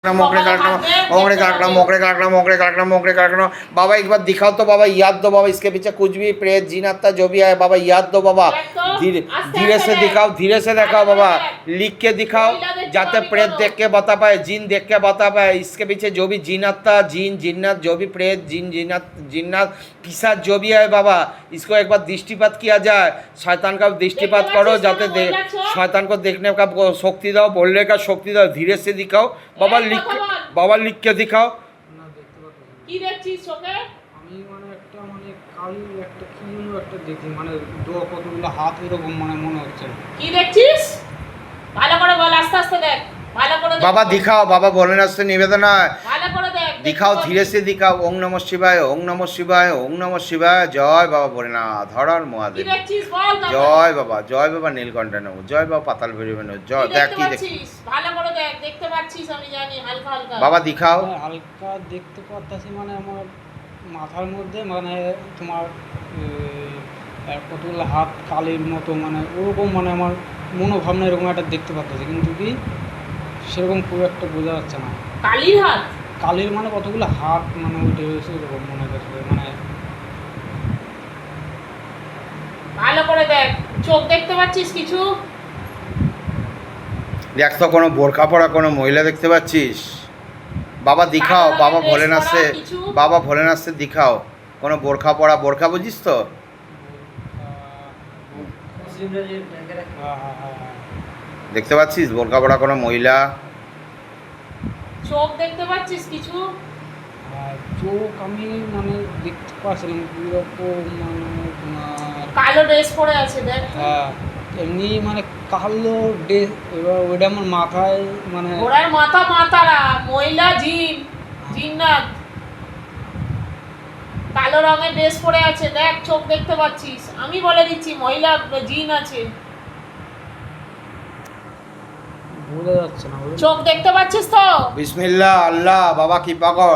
मोकरे काटना मोकरे काटना मोकरे काटना मोकरे काटना। बाबा एक बार दिखाओ तो बाबा, याद दो बाबा, इसके पीछे कुछ भी प्रेत जीन आत्मा जो भी है बाबा याद दो बाबा। धीरे धीरे से दिखाओ, धीरे से दिखाओ बाबा, लिख के दिखाओ जाते प्रेत देख के बता पाए, जीन देख के बता पाए। इसके पीछे जो भी जीन आत्मा, जीन जिन्नत, जो भी प्रेत जीन जिन्नत जिन्नत पिशाच जो भी है बाबा, इसको एक बार दृष्टिपात किया जाए। शैतान का दृष्टिपात करो जाते शैतान को देखने का शक्ति दो, बोलने का शक्ति दो। धीरे से दिखाओ बाबा, बाबा लिख के दिखाओ। কি দেখছিস চোখে? আমি একটা কাল একটা কি যেন একটা দেখি, কতগুলো হাত এরকম মনে হচ্ছে। কি দেখছিস? ভালো করে বল, আস্তে আস্তে দেখ, ভালো করে দেখ। बाबा दिखाओ, बाबा बोलने से निवेदन है, ভালো করে देख, दिखाओ धीरे से दिखाओ। ओम नमः शिवाय, ओम नमः शिवाय, ओम नमः शिवाय। जय बाबा भोलेनाथ, हर हर কি महादेव। দেখছিস বল না। জয় বাবা নীলকণ্ঠ নমঃ, জয় বাবা পাতাল ভৈরবে নমঃ। জয় দেখ কি দেখ ভালো করে দেখ, দেখতে পাচ্ছিস আমি জানি হালকা হালকা। বাবা দিখাও। হালকা দেখতে পাচ্ছি, আমার মাথার মধ্যে তোমার কতগুলো হাত কালির মতো, ওরকম আমার মনোভাবনা এরকম একটা দেখতে পাচ্ছি, কিন্তু কি সেরকম খুব একটা বোঝা যাচ্ছে না। কালির হাত? কালির কতগুলো হাত উঠে রয়েছে এরকম মনে করছে। ভালো করে দেখ, চোখ দেখতে পাচ্ছিস কিছু? দেখ তো কোনো বোরখা পরা কোনো মহিলা দেখতে পাচ্ছিস? বাবা দিখাও, বাবা ভোলেনাথ সে, বাবা ভোলেনাথ সে দিখাও কোনো বোরখা পরা। বোরখা বুঝিস তো? দেখতে পাচ্ছিস বোরখা পরা কোনো মহিলা? চোখ দেখতে পাচ্ছিস কিছু? চোখ আমি দেখতে পাচ্ছিলাম কালো ড্রেস পরে আছে দেখ। হ্যাঁ এমনি কালো ড্রেস, এবার ওইটা আমার মাথায় ঘোড়ার মাতারা মহিলা জিন জিন্নাত, কালো রঙের ড্রেস পরে আছে দেখ, চোখ দেখতে পাচ্ছিস? আমি বলে দিচ্ছি মহিলা জিন আছে, বোঝা যাচ্ছে না। চোখ দেখতে পাচ্ছিস তো? बिस्मिल्लाह अल्लाह। बाबा कृपा कर,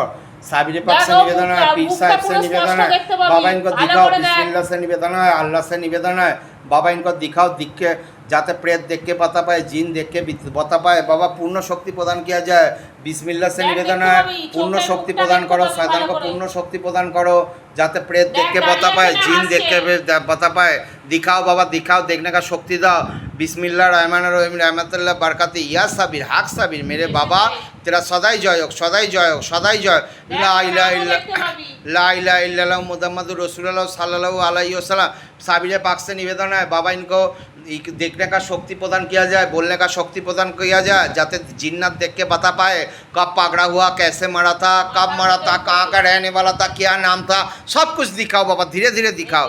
साबिर पाक से निवेदन है, पीर साहब से निवेदन है, बाबा इनको दिखाओ। बिस्मिल्लाह से निवेदन है, अल्लाह से निवेदन है, बाबा इनको दिखाओ, दिख के जाते प्रेत देख के बता पाए, जीन देख के बता पाए। बाबा पूर्ण शक्ति प्रदान किया जाए। बिस्मिल्लाह से निवेदन है, पूर्ण शक्ति प्रदान करो, शैतान को पूर्ण शक्ति प्रदान करो जाते प्रेत देख के बता पाए, जीन देख के बता पाए। दिखाओ बाबा दिखाओ, देखने का शक्ति दाओ। बिस्मिल्लाह रहमान रहीम रहमतुल्लाह बरकती या साबिर हक साबिर, मेरे बाबा तेरा सदाई जय हो, सदाई जय हो, सदाई जय। ला इलाहा इल्लल्लाह मुहम्मदुर रसूलुल्लाह सल्लल्लाहु अलैहि वसल्लम। साबिर पाक से निवेदन है बाबा इनको देखने का शक्ति प्रदान किया जाए, बोलने का शक्ति प्रदान किया जाए, जाते जिन्नत देख के बता पाए कब पकड़ा हुआ, कैसे मरा था, कब मरा था, कहाँ का रहने वाला था, क्या नाम था, सब कुछ दिखाओ बाबा, धीरे धीरे दिखाओ।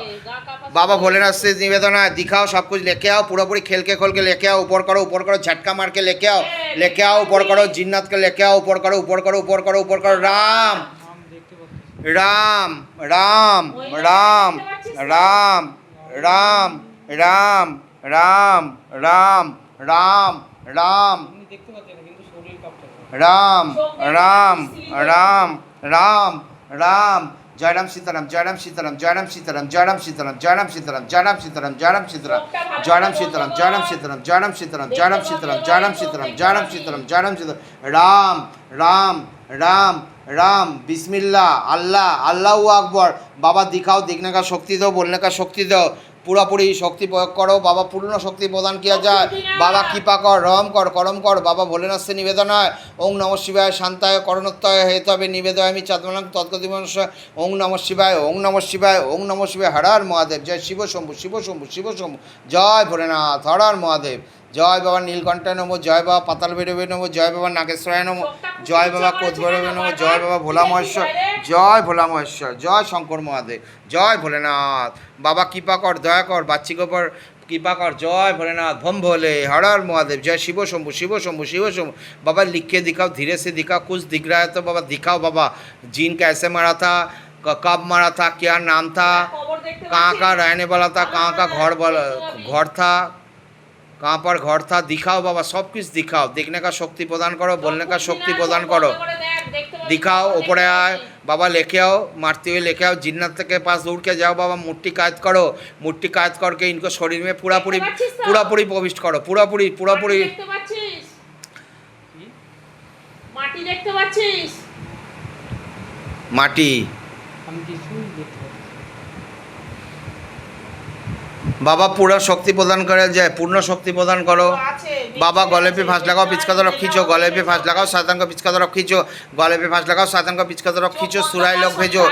बाबा भोलेनाथ से निवेदन है दिखाओ, सब कुछ लेके आओ, पूरा पूरी खेल के खोल के लेके आओ, ऊपर करो, झटका मार के लेके आओ, ऊपर करो, जिन्नत के लेके आओ, ऊपर करो, राम राम राम राम राम राम राम राम राम राम राम राम राम राम राम राम। जय राम सीताराम, जय राम सीताराम, जय राम सीताराम, जय राम सीताराम, जय राम सीताराम, जय राम सीताराम, जय राम सीताराम, जय राम सीताराम, जय राम सीताराम, जय राम सीताराम, जय राम सीताराम, जय राम सीताराम, जय राम सीताराम, जय राम सीताराम। राम राम राम राम। बिस्मिल्लाह अल्लाह अल्लाहू अकबर। बाबा दिखाओ, देखने का शक्ति दो, बोलने का शक्ति दो, पूरा पूरी शक्ति प्रयोग करो बाबा, पूर्ण शक्ति प्रदान किया जाए। बाबा कृपा कर, रहम कर, करम कर। बाबा भोलेनाथ से निवेदन है ओम नमः शिवाय शांताय करणोत्तय हेतवे निवेदयामि चतुर्णां तत्कदिमंश। ओम नमः शिवाय, ओम नमः शिवाय, ओम नमः शिवाय। हर हर महादेव। जय शिव शंभु, शिव शंभु, शिव शंभु। जय भोलेनाथ, हर हर महादेव। जय बाबा नीलकंठ नमो, जय बाबा पाताल भैरवे नमो, जय बाबा नागेश्वराय नमो, जय बाबा कोच भैरवे नमो, जय बाबा भोला महेश्वर, जय भोला महेश्वर, जय शंकर महादेव, जय भोलेनाथ। बाबा कृपा कर, दया कर, बाच्ची के ऊपर कृपा कर। जय भोलेनाथ, भम भोले, हर हर महादेव। जय शिव शंभु, शिव शंभु, शिव शंभु। बाबा लिख के दिखाओ, धीरे से दिखाओ, कुछ दिख रहा है तो बाबा दिखाओ। बाबा जीन कैसे मरा था, कब मरा था, क्या नाम था, कहाँ का रहने वाला था, कहाँ का घर था, कहाँ पर घर था, दिखाओ बाबा, सब कुछ दिखाओ। देखने का शक्ति प्रदान करो, बोलने का शक्ति प्रदान करो। दिखाओ, ऊपर आए बाबा, लेके आओ, मारते हुए लेके आओ, जिन्नत के पास दौड़ के जाओ बाबा, मुट्ठी कायद करो, मुट्ठी कायद करके इनको शरीर में पूरा पूरी प्रविष्ट करो, पूरा पूरी মাটি দেখতে পাচ্ছিস? মাটি। আমি কিছুই দেখতে পাচ্ছি না। বাবা পুরো শক্তি প্রদান করে যায়, পূর্ণ শক্তি প্রদান করো। ও আছে, बाबा বেঁচে गले पे আছে, फांस लगाओ, বেঁচে पिचका আছে, तरफ खींचो, বেঁচে गले पे আছে। फांस लगाओ, सातन को पिचका तरफ खींचो, गले पे फांस लगाओ, सातन को पिचका तरफ खींचो, सुराई लोग भेजो,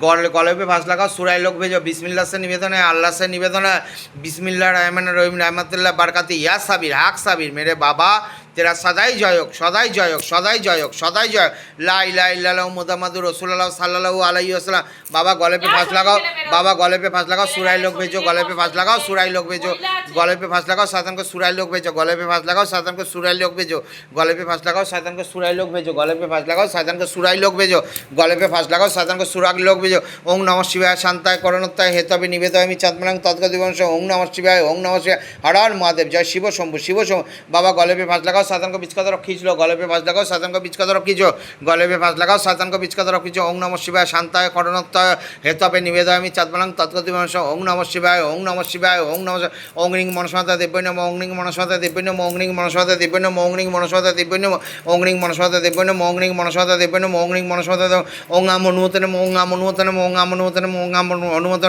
गले पे फांस लगाओ, सुराई लोग भेजो। बिस्मिल्लाह से निवेदन है, अल्लाह से निवेदन है, बिस्मिल्लाह रहमान रहीम, रहमतुल्लाह बरकती, या साबिर, हाक साबिर, मेरे बाबा तेरा सदाई जयोग, सदाई जयोग, सदाई जयोग, सदाई जयोग। ला इलाहा इल्लल्लाह मुहम्मदुर रसूलुल्लाह सल्लल्लाहु अलैहि वसल्लम। बाबा गले पे फांस लगाओ, बाबा गले पे फांस लगाओ, सुराई लोग भेजो, गले पे फांस लगाओ, सुराई लोग भेजो, गले पे फांस लगाओ, सातन को सुराई लोग भेजो, गले पे फांस लगाओ, सातन को सुराई लोग भेजो, गले पे फांस लगाओ, सातन को सुराई लोग भेजो, गले पे फांस लगाओ, सातन को सुराई लोग भेजो, गले पे फांस लगाओ, सातन को सुराग लोग भेजो। ओम नमः शिवाय, शांताय करणोत्ताय हेतवे निवेदयामि चात्मनां तद्गतिवंश। ओम नमः शिवाय, ओम नमः शिवाय, हर हर महादेव, जय शिव शंभु, शिव शंभु। बाबा गले पे फांस लगाओ, सातन को बिचका तरफ खींच लो, गले पे फांस लगाओ, सातन को बिचका तरफ खींचो, गले पे फांस लगाओ, सातन को बिचका तरफ खींचो। ओम नमः शिवाय, शांताय करणोत्ताय हेतवे निवेदयामि चात्मनां तद्गतिवंश। ओम नमः शिवाय, ओम नमः शिवाय, ओम नमः शिवाय। ओम ह्रीं मनस्वाता दिव्य नमः, ओम ह्रीं मनस्वाता दिव्य नमः, ओम ह्रीं मनस्वाता दिव्य नमः, ओम ह्रीं मनस्वाता दिव्य नमः, ओम ह्रीं मनस्वाता दिव्य नमः, ओम ह्रीं मनस्वाता दिव्य नमः, ओम ह्रीं मनस्वाता दिव्य नमः। ओम आम अनुमत नमः, ओम आम अनुमत नमः, ओम आम अनुमत नमः, ओम आम अनुमत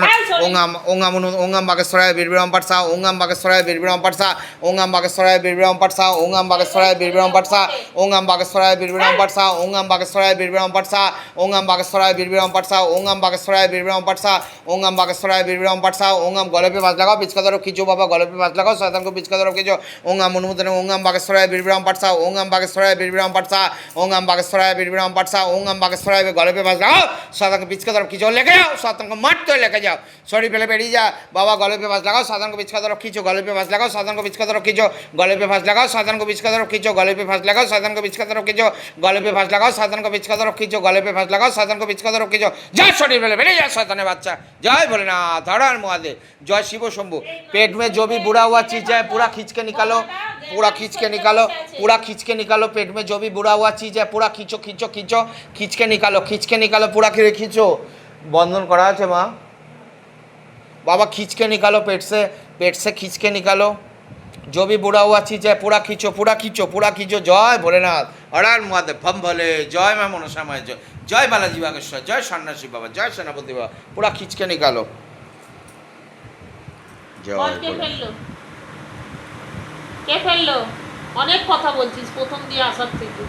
नमः, ओम आम बागेश्वराय बीरबिराम पाठसा, ओम आम बागेश्वराय बीरबिराम पाठसा, ओम आम बागेश्वराय बीरबिराम पाठसा, ओम आम बागेश्वराय बीरबिराम पाठसा, ओम आम बागेश्वराय बीरबिराम पाठसा, ओम आम बागेश्वराय बीरबिराम पाठसा, ओम आम बागेश्वराय बीरबिराम पाठसा, ओम आम बागेश्वराय बीरबिराम पाठसा, ओम आम बागेश्वराय बीरबिराम पाठसा। ओम आम गले पे फांस लगाओ, पिचका तरफ खींचो, बाबा गले पे फांस लगाओ, सातन को पिचका तरफ खींचो। ओम आम अनुमत नमः, ओम आम बागेश्वराय बीरबिराम पाठसा, ओम आम बागेश्वराय बीरबिराम पाठसा, ओम आम बागेश्वराय बीरबिराम पाठसा, ओम आम बागेश्वराय गले पे फांस लगाओ, सातन को पिचका तरफ खींचो, लेके जाओ, सातन को मारते लेके जाओ, सॉरी पहले बेरिए जा। बाबा गले पे फांस लगाओ, सातन को पिचका तरफ खींचो, गले पे फांस लगाओ, सातन को पिचका तरफ खींचो, गले पे फांस लगाओ, सातन को पिचका तरफ खींचो, गले पे फांस लगाओ, सातन को पिचका तरफ खींचो, गले पे फांस लगाओ, सातन को पिचका तरफ खींचो, गले पे फांस लगाओ, सातन को पिचका तरफ खींचो। जय शरीर पहले बेरिए जा शैताने बच्चा, जय भोलेनाथ, हर हर महादेव, जय शिव शंभु। पेट में जो भी बुरा हुआ चीज है पूरा खींच के निकालो, पूरा खींच के निकालो, पूरा खींच के निकालो। पेट में जो भी बुरा हुआ चीज है पूरा खींचो, खींचो, खींचो, खींच के निकालो, खींच के निकालो, पूरा खींचो। बंधन करा है माँ, बाबा खींच के निकालो, पेट से खींच के निकालो। जो भी बुरा हुआ चीज है पूरा खींचो, पूरा खींचो, पूरा खींचो। जय भोलेनाथ, हर हर महादेव, भम भोले, जय माँ मनसा माँ, जय बालाजी बागेश्वर, जय सन्यासी बाबा, जय सेनापति बाबा, पूरा खींच के निकालो। जय বল কে भोले। ফেললো? কে ফেললো? অনেক কথা বলছিস প্রথম দিয়ে আসার থেকে।